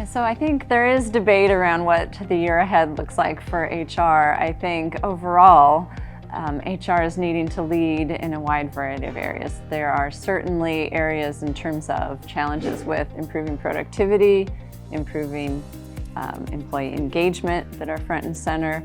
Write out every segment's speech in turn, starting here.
So I think there is debate around what the year ahead looks like for HR. I think overall, HR is needing to lead in a wide variety of areas. There are certainly areas in terms of challenges with improving productivity, improving employee engagement that are front and center.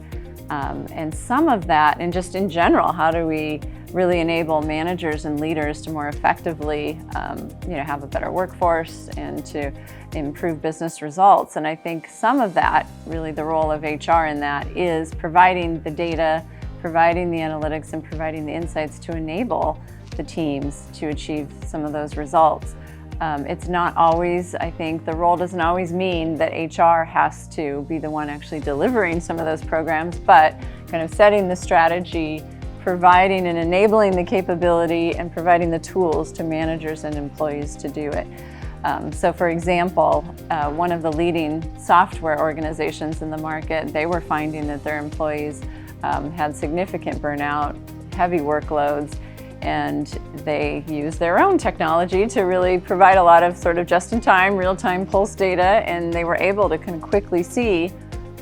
And some of that, and just in general, how do we really enable managers and leaders to more effectively have a better workforce and to improve business results. And I think some of that, really the role of HR in that, is providing the data, providing the analytics, and providing the insights to enable the teams to achieve some of those results. It's not always, I think the role doesn't always mean that HR has to be the one actually delivering some of those programs, but kind of setting the strategy, providing and enabling the capability, and providing the tools to managers and employees to do it. So for example, one of the leading software organizations in the market, they were finding that their employees had significant burnout, heavy workloads, and they used their own technology to really provide a lot of sort of just-in-time, real-time pulse data, and they were able to kind of quickly see,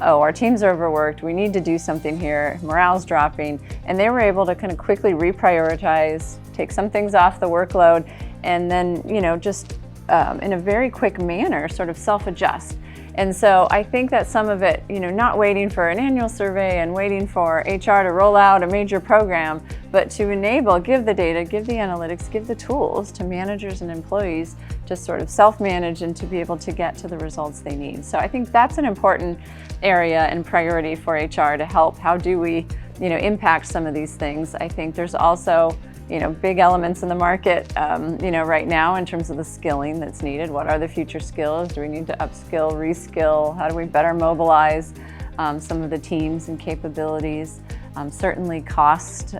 oh, our teams are overworked, we need to do something here, morale's dropping, and they were able to kind of quickly reprioritize, take some things off the workload, and then, just in a very quick manner, sort of self-adjust. And so I think that some of it, not waiting for an annual survey and waiting for HR to roll out a major program, but to enable, give the data, give the analytics, give the tools to managers and employees to sort of self-manage and to be able to get to the results they need. So I think that's an important area and priority for HR to help. How do we, impact some of these things? I think there's also big elements in the market, right now in terms of the skilling that's needed. What are the future skills? Do we need to upskill, reskill? How do we better mobilize some of the teams and capabilities? Certainly cost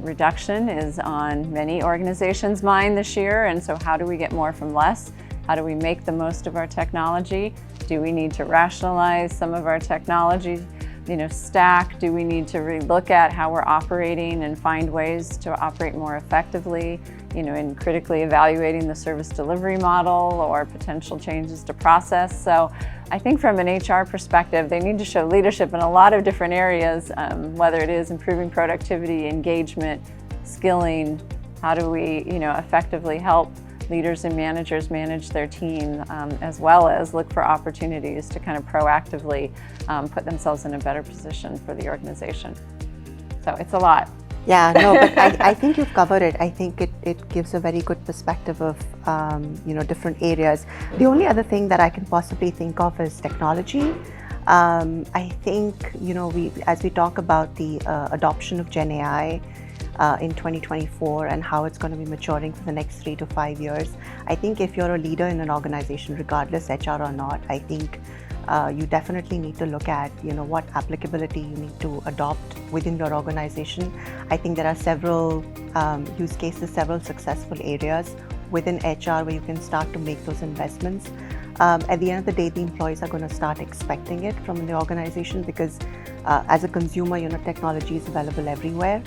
reduction is on many organizations' mind this year, and so how do we get more from less? How do we make the most of our technology? Do we need to rationalize some of our technology stack? Do we need to relook at how we're operating and find ways to operate more effectively, in critically evaluating the service delivery model or potential changes to process? So I think from an HR perspective, they need to show leadership in a lot of different areas, whether it is improving productivity, engagement, skilling. How do we, effectively help leaders and managers manage their team, as well as look for opportunities to kind of proactively put themselves in a better position for the organization. So it's a lot. Yeah, no, but I think you've covered it. I think it gives a very good perspective of different areas. The only other thing that I can possibly think of is technology. I think as we talk about the adoption of Gen AI in 2024 and how it's going to be maturing for the next 3 to 5 years. I think if you're a leader in an organization, regardless HR or not, I think you definitely need to look at what applicability you need to adopt within your organization. I think there are several use cases, several successful areas within HR where you can start to make those investments. At the end of the day, the employees are going to start expecting it from the organization because as a consumer, technology is available everywhere.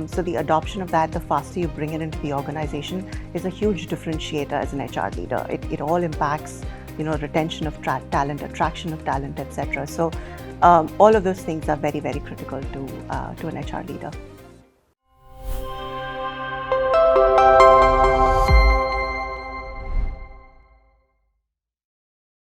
So the adoption of that, the faster you bring it into the organization, is a huge differentiator as an HR leader. It all impacts, retention of talent, attraction of talent, etc. So all of those things are very, very critical to an HR leader.